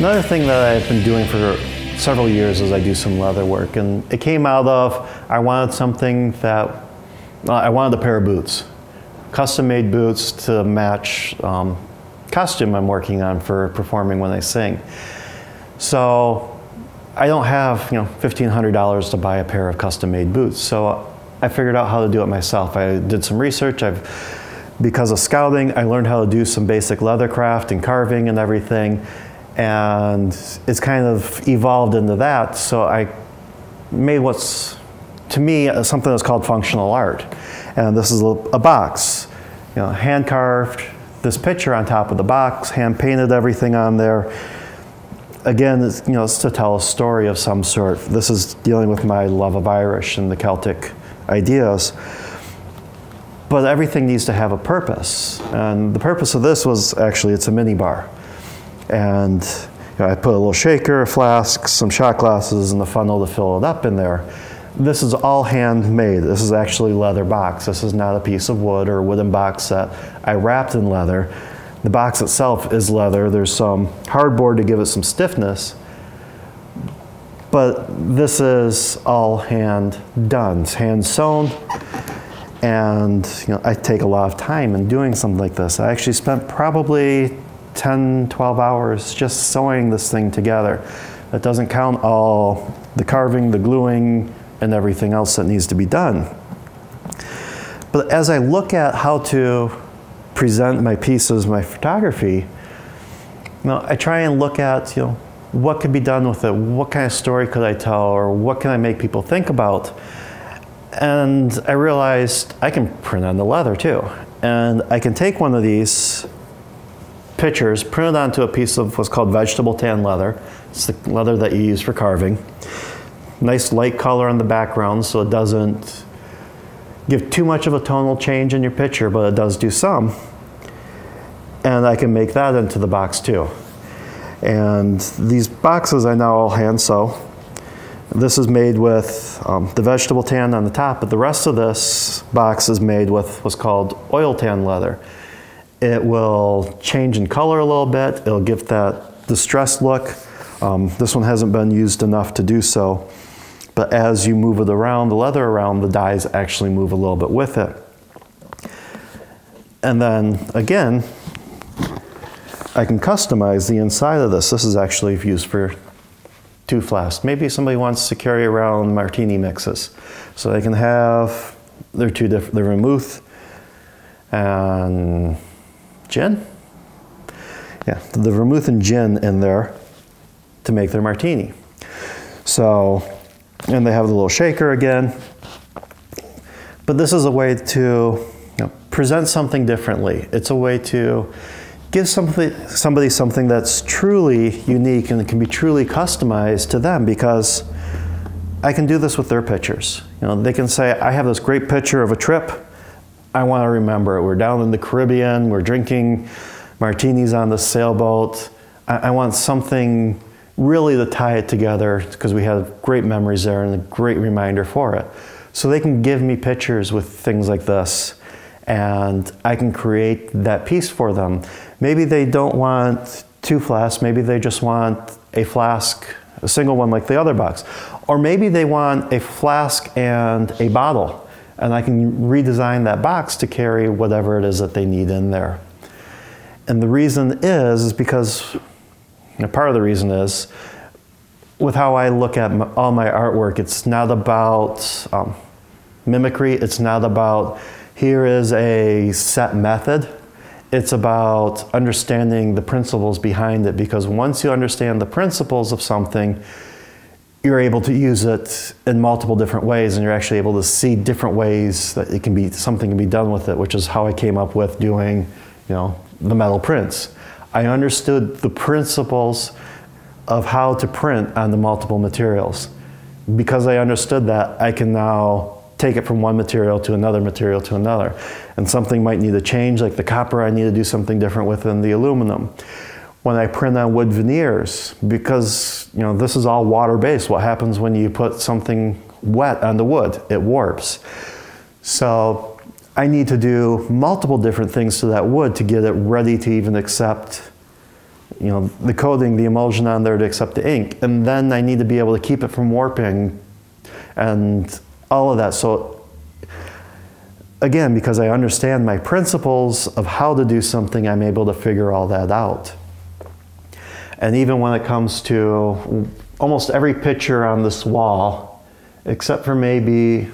Another thing that I've been doing for several years is I do some leather work, and it came out of I wanted something that I wanted a pair of boots, custom-made boots to match costume I'm working on for performing when I sing. So I don't have $1,500 to buy a pair of custom-made boots, so I figured out how to do it myself. I did some research. Because of scouting, I learned how to do some basic leather craft and carving and everything, and it's kind of evolved into that. So I made what's, to me, something that's called functional art. And this is a box, hand carved, this picture on top of the box, hand painted everything on there. Again, it's to tell a story of some sort. This is dealing with my love of Irish and the Celtic ideas. But everything needs to have a purpose. And the purpose of this was actually, it's a mini bar. And I put a little shaker, a flask, some shot glasses, and the funnel to fill it up in there. This is all handmade. This is actually leather box. This is not a piece of wood or a wooden box that I wrapped in leather. The box itself is leather. There's some hardboard to give it some stiffness. But this is all hand done. It's hand sewn. And I take a lot of time in doing something like this. I actually spent probably 10, 12 hours just sewing this thing together. That doesn't count all the carving, the gluing, and everything else that needs to be done. But as I look at how to present my pieces, my photography, I try and look at what could be done with it, what kind of story could I tell, or what can I make people think about. And I realized I can print on the leather too. And I can take one of these pictures, print it onto a piece of what's called vegetable tan leather. It's the leather that you use for carving. Nice light color on the background so it doesn't give too much of a tonal change in your picture, but it does do some. And I can make that into the box too. And these boxes I now all hand sew. This is made with the vegetable tan on the top, but the rest of this box is made with what's called oil tan leather. It will change in color a little bit. It'll give that distressed look. This one hasn't been used enough to do so, but as you move it around, the leather around, the dyes actually move a little bit with it. And then again, I can customize the inside of this. This is actually used for 2 flasks. Maybe somebody wants to carry around martini mixes. So they can have their vermouth and gin. Yeah, the vermouth and gin in there to make their martini. So, and they have the little shaker again. But this is a way to present something differently. It's a way to give somebody something that's truly unique and it can be truly customized to them, because I can do this with their pictures. They can say, I have this great picture of a trip. I want to remember it. We're down in the Caribbean. We're drinking martinis on the sailboat. I want something really to tie it together because we have great memories there and a great reminder for it. So they can give me pictures with things like this, and I can create that piece for them. Maybe they don't want 2 flasks, maybe they just want a flask, a single one like the other box. Or maybe they want a flask and a bottle, and I can redesign that box to carry whatever it is that they need in there. And the reason is because, part of the reason is, with how I look at all my artwork, it's not about mimicry, it's not about here is a set method. It's about understanding the principles behind it, because once you understand the principles of something, you're able to use it in multiple different ways, and you're actually able to see different ways that something can be done with it, which is how I came up with doing, the metal prints. I understood the principles of how to print on the multiple materials. Because I understood that, I can now take it from one material to another material to another. And something might need to change, like the copper, I need to do something different with than the aluminum. When I print on wood veneers, because this is all water-based, what happens when you put something wet on the wood? It warps. So I need to do multiple different things to that wood to get it ready to even accept you know, the coating, the emulsion on there to accept the ink. And then I need to be able to keep it from warping and all of that. So again, because I understand my principles of how to do something, I'm able to figure all that out. And even when it comes to almost every picture on this wall, except for maybe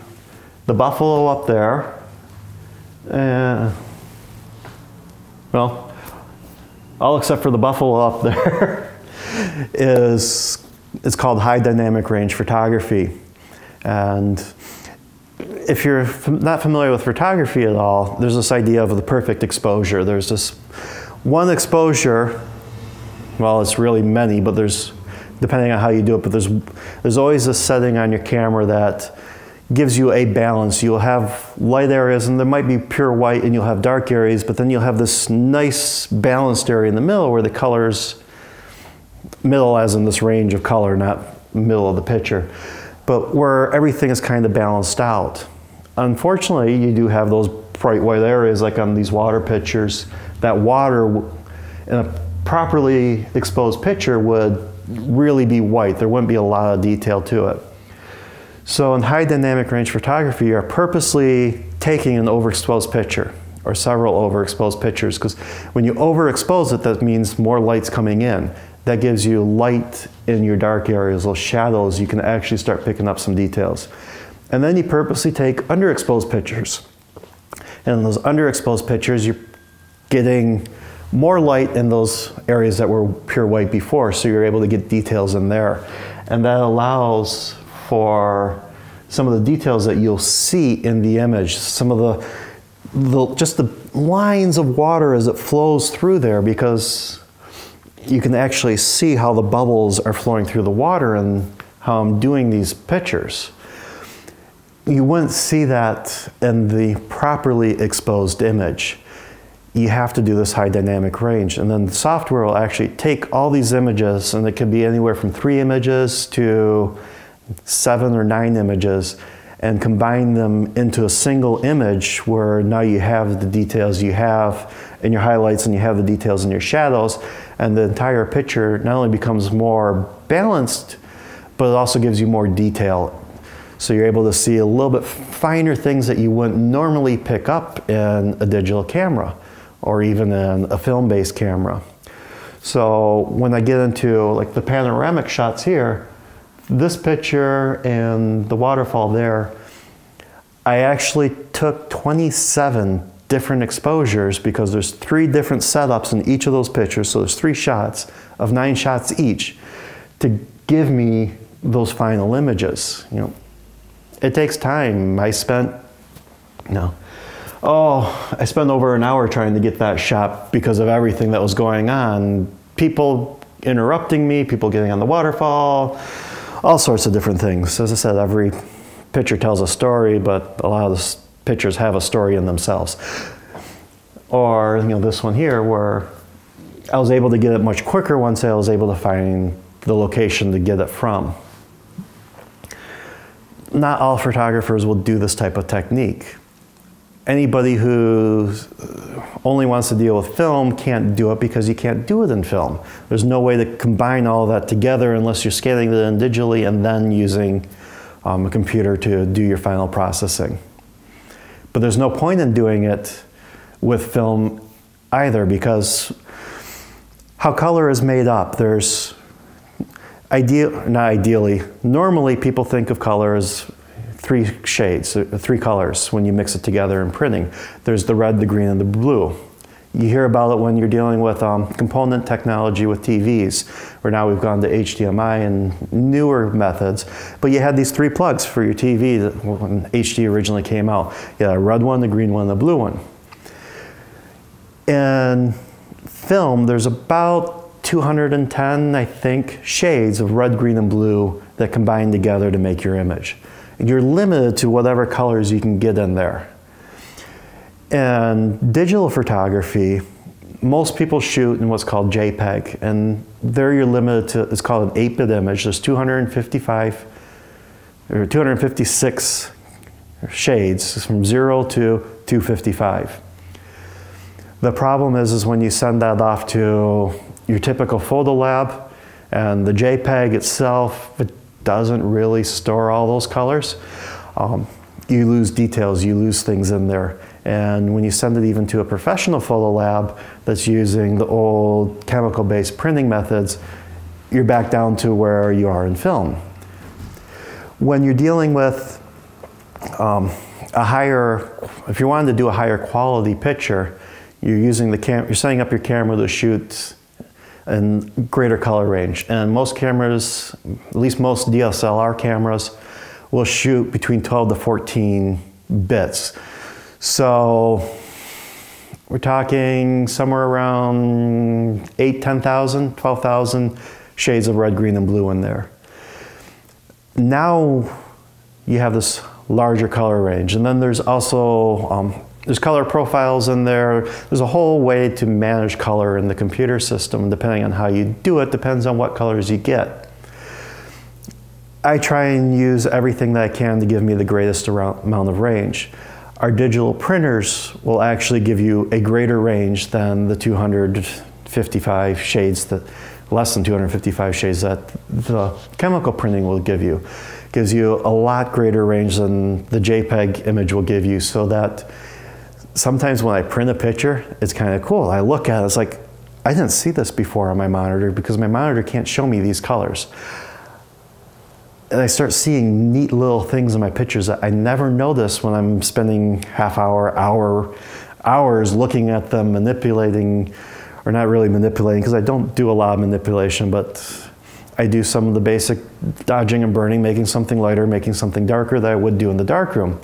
the buffalo up there, well, all except for the buffalo up there, it's called high dynamic range photography. And if you're not familiar with photography at all, there's this idea of the perfect exposure. There's this one exposure, well, it's really many, but there's, depending on how you do it, but there's always a setting on your camera that gives you a balance. You'll have light areas, and there might be pure white, and you'll have dark areas, but then you'll have this nice balanced area in the middle where the colors, middle as in this range of color, not middle of the picture, but where everything is kind of balanced out. Unfortunately, you do have those bright white areas like on these water pictures. That water in a properly exposed picture would really be white. There wouldn't be a lot of detail to it. So in high dynamic range photography, you're purposely taking an overexposed picture or several overexposed pictures, because when you overexpose it, that means more light's coming in. That gives you light in your dark areas, those shadows. You can actually start picking up some details. And then you purposely take underexposed pictures. And in those underexposed pictures, you're getting more light in those areas that were pure white before, so you're able to get details in there. And that allows for some of the details that you'll see in the image, some of just the lines of water as it flows through there, because you can actually see how the bubbles are flowing through the water and how I'm doing these pictures. You wouldn't see that in the properly exposed image. You have to do this high dynamic range, and then the software will actually take all these images, and it can be anywhere from 3 images to 7 or 9 images, and combine them into a single image where now you have the details you have in your highlights and you have the details in your shadows, and the entire picture not only becomes more balanced, but it also gives you more detail. So you're able to see a little bit finer things that you wouldn't normally pick up in a digital camera or even in a film-based camera. So when I get into like the panoramic shots here, this picture and the waterfall there, I actually took 27 different exposures because there's 3 different setups in each of those pictures. So there's 3 shots of 9 shots each to give me those final images. You know, it takes time. I spent over an hour trying to get that shot because of everything that was going on. People interrupting me, people getting on the waterfall, all sorts of different things. As I said, every picture tells a story, but a lot of the pictures have a story in themselves. Or, you know, this one here where I was able to get it much quicker once I was able to find the location to get it from. Not all photographers will do this type of technique. Anybody who only wants to deal with film can't do it because you can't do it in film. There's no way to combine all that together unless you're scanning it in digitally and then using a computer to do your final processing. But there's no point in doing it with film either, because how color is made up, there's normally people think of color as 3 shades, 3 colors when you mix it together in printing. There's the red, the green, and the blue. You hear about it when you're dealing with component technology with TVs, where now we've gone to HDMI and newer methods. But you had these 3 plugs for your TV that, when HD originally came out. You had a red one, the green one, and the blue one. In film, there's about 210, I think, shades of red, green, and blue that combine together to make your image. You're limited to whatever colors you can get in there. In digital photography, most people shoot in what's called JPEG, and there you're limited to, it's called an 8-bit image. There's 256 shades from 0 to 255. The problem is when you send that off to your typical photo lab, and the JPEG itself, it doesn't really store all those colors. You lose details, you lose things in there. And when you send it even to a professional photo lab that's using the old chemical-based printing methods, you're back down to where you are in film. When you're dealing with if you wanted to do a higher quality picture, you're setting up your camera to shoot in greater color range. And most cameras, at least most DSLR cameras, will shoot between 12 to 14 bits. So we're talking somewhere around 8, 10,000, 12,000 shades of red, green, and blue in there. Now you have this larger color range, and then there's also there's color profiles in there. There's a whole way to manage color in the computer system. Depending on how you do it, depends on what colors you get. I try and use everything that I can to give me the greatest amount of range. Our digital printers will actually give you a greater range than the 255 shades less than 255 shades that the chemical printing will give you. It gives you a lot greater range than the JPEG image will give you, so that sometimes when I print a picture, it's kind of cool. I look at it, it's like, I didn't see this before on my monitor because my monitor can't show me these colors. And I start seeing neat little things in my pictures that I never notice when I'm spending hours looking at them, manipulating, or not really manipulating, because I don't do a lot of manipulation, but I do some of the basic dodging and burning, making something lighter, making something darker that I would do in the darkroom.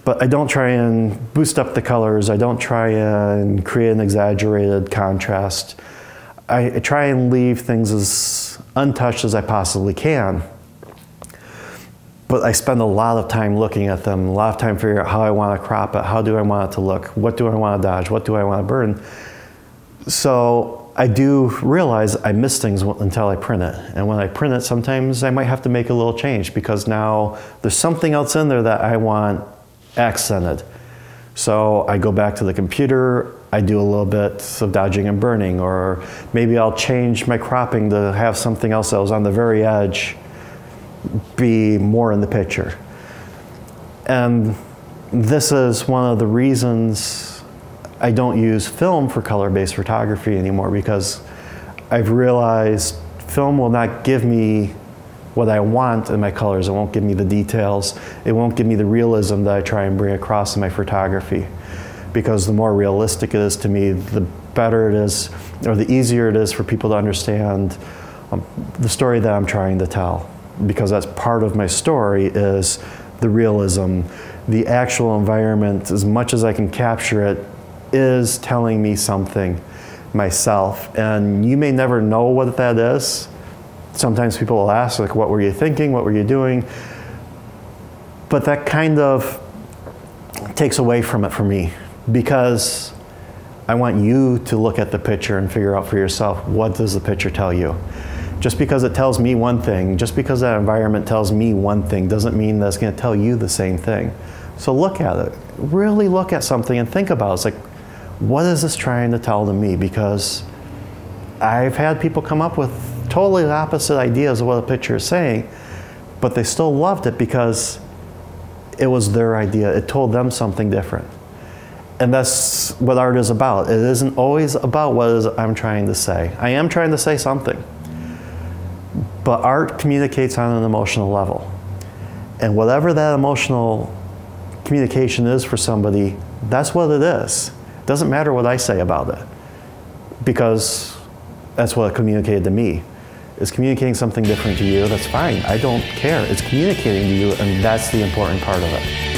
But I don't try and boost up the colors. I don't try and create an exaggerated contrast. I try and leave things as untouched as I possibly can. But I spend a lot of time looking at them, a lot of time figuring out how I want to crop it, how do I want it to look, what do I want to dodge, what do I want to burn. So I do realize I miss things until I print it. And when I print it, sometimes I might have to make a little change because now there's something else in there that I want accented. So I go back to the computer, I do a little bit of dodging and burning, or maybe I'll change my cropping to have something else that was on the very edge be more in the picture. And this is one of the reasons I don't use film for color-based photography anymore, because I've realized film will not give me what I want in my colors. It won't give me the details. It won't give me the realism that I try and bring across in my photography. Because the more realistic it is to me, the better it is, or the easier it is for people to understand the story that I'm trying to tell. Because that's part of my story, is the realism. The actual environment, as much as I can capture it, is telling me something myself. And you may never know what that is. Sometimes people will ask, like, what were you thinking? What were you doing? But that kind of takes away from it for me, because I want you to look at the picture and figure out for yourself, what does the picture tell you? Just because it tells me one thing, just because that environment tells me one thing, doesn't mean that it's going to tell you the same thing. So look at it. Really look at something and think about it. It's like, what is this trying to tell to me? Because I've had people come up with totally opposite ideas of what a picture is saying, but they still loved it because it was their idea. It told them something different. And that's what art is about. It isn't always about what it is I'm trying to say. I am trying to say something. But art communicates on an emotional level. And whatever that emotional communication is for somebody, that's what it is. It doesn't matter what I say about it, because that's what it communicated to me. It's communicating something different to you, that's fine. I don't care. It's communicating to you, and that's the important part of it.